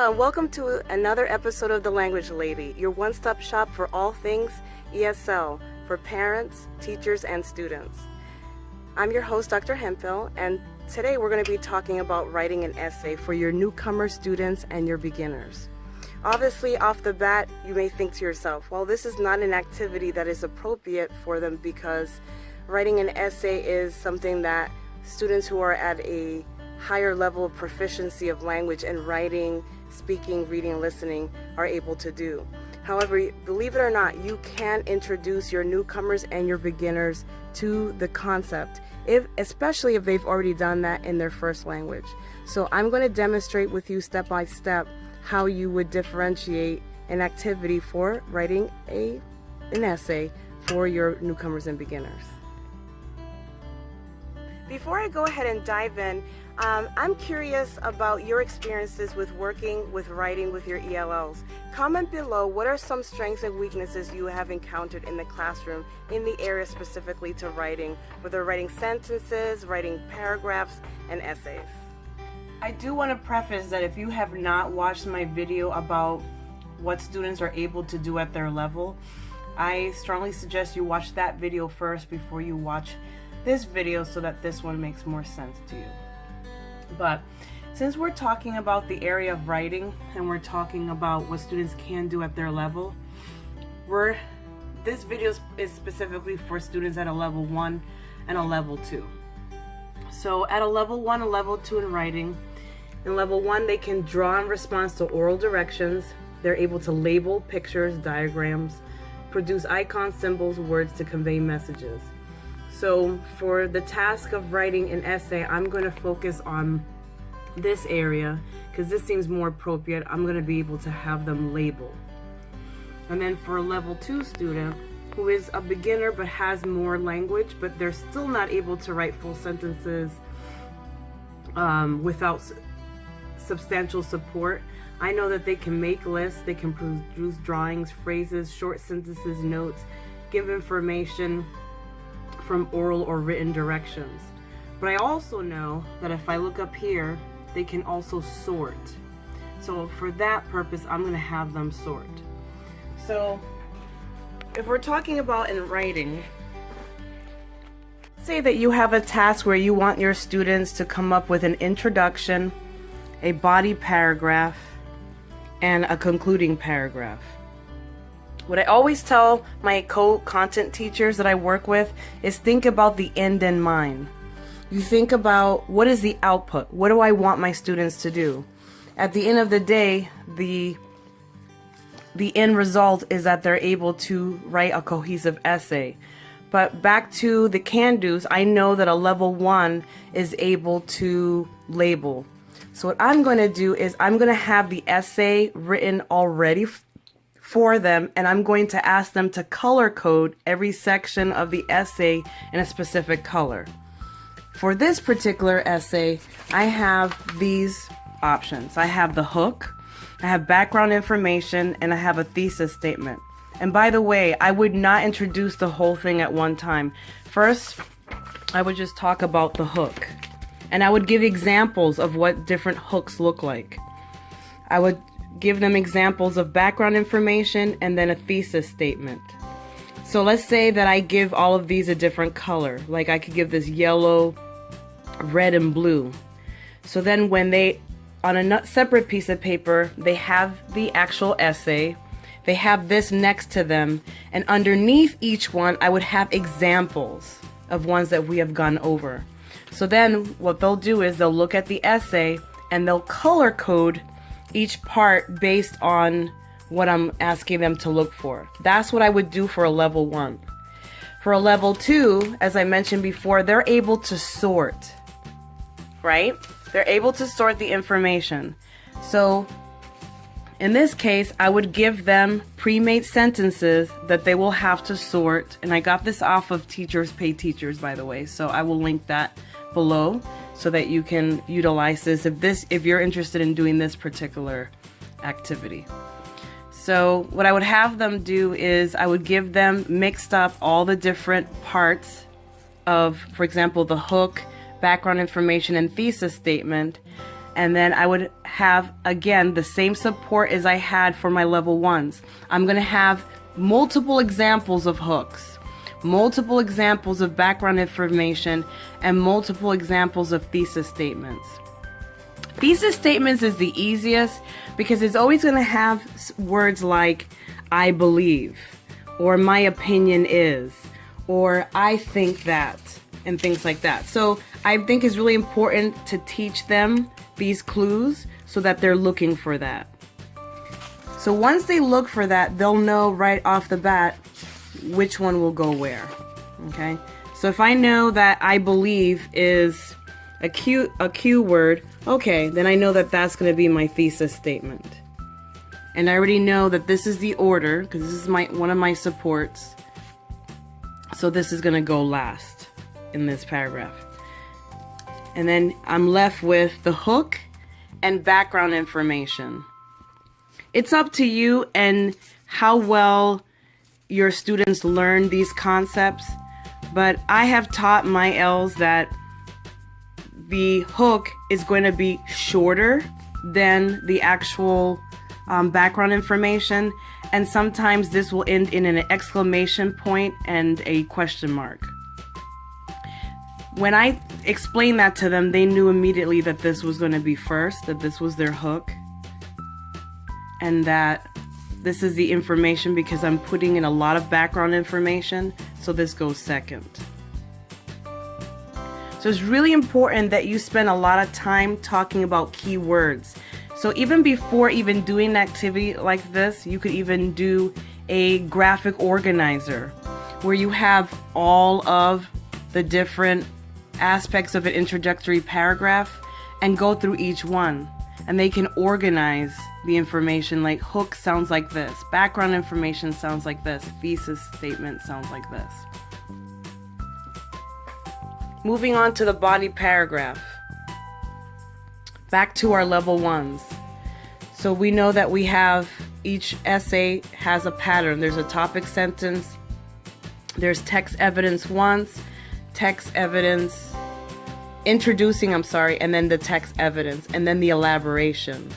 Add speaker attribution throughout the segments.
Speaker 1: Hello and welcome to another episode of The Language Lady, your one-stop shop for all things ESL for parents, teachers, and students. I'm your host, Dr. Hemphill, and today we're going to be talking about writing an essay for your newcomer students and your beginners. Obviously, off the bat, you may think to yourself, well, this is not an activity that is appropriate for them because writing an essay is something that students who are at a higher level of proficiency of language and writing, speaking, reading, listening are able to do. However, believe it or not, you can introduce your newcomers and your beginners to the concept, especially if they've already done that in their first language. So I'm going to demonstrate with you step by step how you would differentiate an activity for writing an essay for your newcomers and beginners. Before I go ahead and dive in, I'm curious about your experiences with working with writing with your ELLs. Comment below what are some strengths and weaknesses you have encountered in the classroom in the area specifically to writing, whether writing sentences, writing paragraphs, and essays. I do want to preface that if you have not watched my video about what students are able to do at their level, I strongly suggest you watch that video first before you watch this video so that this one makes more sense to you. But since we're talking about the area of writing and we're talking about what students can do at their level, this video is specifically for students at a level 1 and a level 2. So at a level 1 and level 2 in writing, in level 1 they can draw in response to oral directions. They're able to label pictures, diagrams, produce icons, symbols, words to convey messages. So for the task of writing an essay, I'm going to focus on this area because this seems more appropriate. I'm going to be able to have them label. And then for a level 2 student who is a beginner but has more language, but they're still not able to write full sentences without substantial support, I know that they can make lists, they can produce drawings, phrases, short sentences, notes, give information from oral or written directions. But I also know that if I look up here, they can also sort. So for that purpose, I'm going to have them sort. So if we're talking about in writing, say that you have a task where you want your students to come up with an introduction, a body paragraph, and a concluding paragraph. What I always tell my co-content teachers that I work with is think about the end in mind. You think about what is the output? What do I want my students to do? At the end of the day, the end result is that they're able to write a cohesive essay. But back to the can-dos, I know that a level 1 is able to label. So what I'm going to do is I'm going to have the essay written already for them, and I'm going to ask them to color code every section of the essay in a specific color. For this particular essay, I have these options. I have the hook, I have background information, and I have a thesis statement. And by the way, I would not introduce the whole thing at one time. First, I would just talk about the hook, and I would give examples of what different hooks look like. I would give them examples of background information and then a thesis statement. So let's say that I give all of these a different color. Like I could give this yellow, red, and blue. So then when they, on a separate piece of paper, they have the actual essay, they have this next to them, and underneath each one I would have examples of ones that we have gone over. So then what they'll do is they'll look at the essay and they'll color code each part based on what I'm asking them to look for. That's what I would do for a level 1. For a level 2, as I mentioned before, they're able to sort, right? They're able to sort the information. So in this case, I would give them pre-made sentences that they will have to sort. And I got this off of Teachers Pay Teachers, by the way, so I will link that below so that you can utilize this if you're interested in doing this particular activity. So what I would have them do is I would give them mixed up all the different parts of, for example, the hook, background information, and thesis statement, And then I would have, again, the same support as I had for my level 1s. I'm going to have multiple examples of hooks, multiple examples of background information, and multiple examples of thesis statements. Thesis statements is the easiest because it's always going to have words like I believe, or my opinion is, or I think that, and things like that. So I think it's really important to teach them these clues so that they're looking for that. So once they look for that, they'll know right off the bat which one will go where. Okay? So if I know that I believe is a Q word, okay, then I know that that's going to be my thesis statement. And I already know that this is the order because this is one of my supports. So this is going to go last in this paragraph. And then I'm left with the hook and background information. It's up to you and how well your students learn these concepts, but I have taught my ELLs that the hook is going to be shorter than the actual background information, and sometimes this will end in an exclamation point and a question mark. When I explained that to them, they knew immediately that this was going to be first, that this was their hook, and that this is the information because I'm putting in a lot of background information, so this goes second. So it's really important that you spend a lot of time talking about keywords. So even before even doing an activity like this, you could even do a graphic organizer where you have all of the different aspects of an introductory paragraph and go through each one. And they can organize the information, like hook sounds like this, background information sounds like this, thesis statement sounds like this. Moving on to the body paragraph. Back to our level 1s. So we know that we have, each essay has a pattern. There's a topic sentence, there's text evidence once, text evidence, and then the text evidence, and then the elaboration.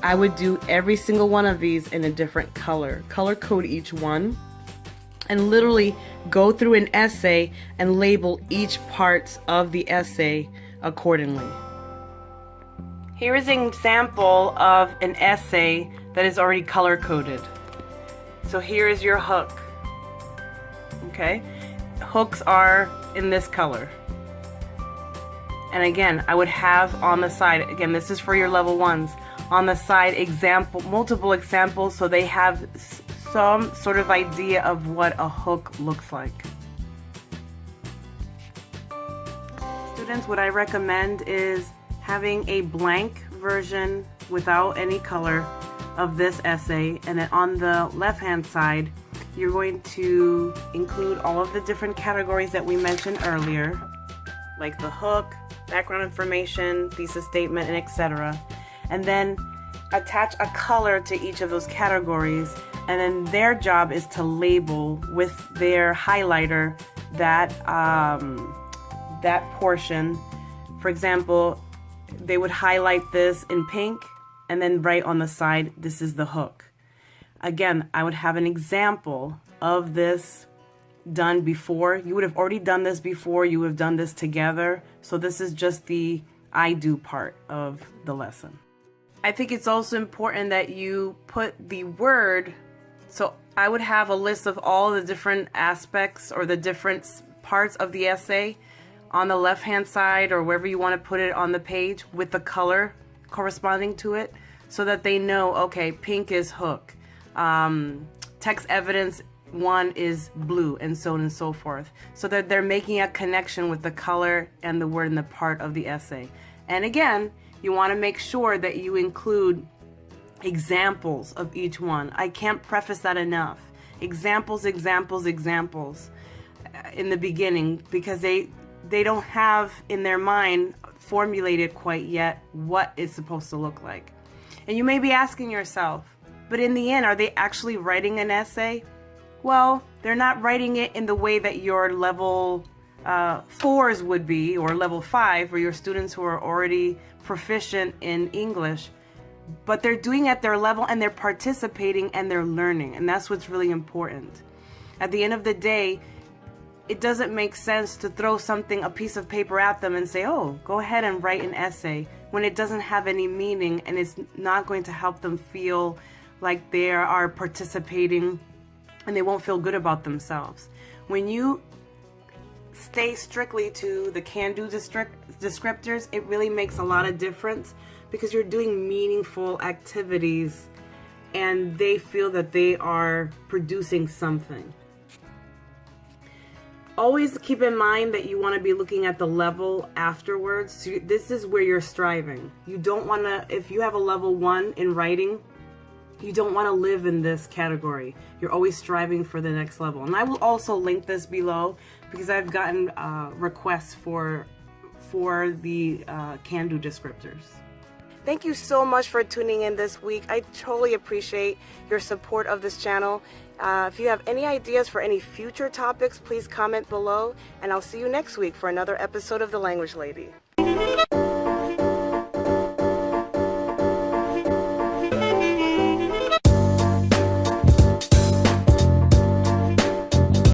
Speaker 1: I would do every single one of these in a different color code each one, and literally go through an essay and label each part of the essay accordingly. Here is an example of an essay that is already color coded. So here is your hook. Okay? Hooks are in this color. And again, I would have on the side, again, this is for your level 1s, on the side multiple examples so they have some sort of idea of what a hook looks like. Students, what I recommend is having a blank version without any color of this essay, and then on the left hand side you're going to include all of the different categories that we mentioned earlier, like the hook, background information, thesis statement, and etc. And then attach a color to each of those categories, and then their job is to label with their highlighter that portion. For example, they would highlight this in pink and then write on the side, this is the hook. Again, I would have an example of this done before. You would have already done this before, you would have done this together. So this is just the I do part of the lesson. I think it's also important that you put the word, so I would have a list of all the different aspects or the different parts of the essay on the left hand side or wherever you want to put it on the page with the color corresponding to it, so that they know, okay, pink is hook, text evidence 1 is blue, and so on and so forth, so that they're making a connection with the color and the word in the part of the essay. And again, you want to make sure that you include examples of each one. I can't preface that enough. Examples in the beginning, because they don't have in their mind formulated quite yet what it's supposed to look like. And you may be asking yourself, but in the end, are they actually writing an essay? Well, they're not writing it in the way that your level 4s would be, or level 5, where your students who are already proficient in English, but they're doing at their level and they're participating and they're learning. And that's what's really important. At the end of the day, it doesn't make sense to throw a piece of paper at them and say, oh, go ahead and write an essay, when it doesn't have any meaning and it's not going to help them feel like they are participating, and they won't feel good about themselves. When you stay strictly to the can-do descriptors, it really makes a lot of difference, because you're doing meaningful activities and they feel that they are producing something. Always keep in mind that you want to be looking at the level afterwards. So this is where you're striving. You don't want to, if you have a level 1 in writing, you don't want to live in this category. You're always striving for the next level. And I will also link this below, because I've gotten requests for the can-do descriptors. Thank you so much for tuning in this week. I totally appreciate your support of this channel. If you have any ideas for any future topics, please comment below, and I'll see you next week for another episode of The Language Lady.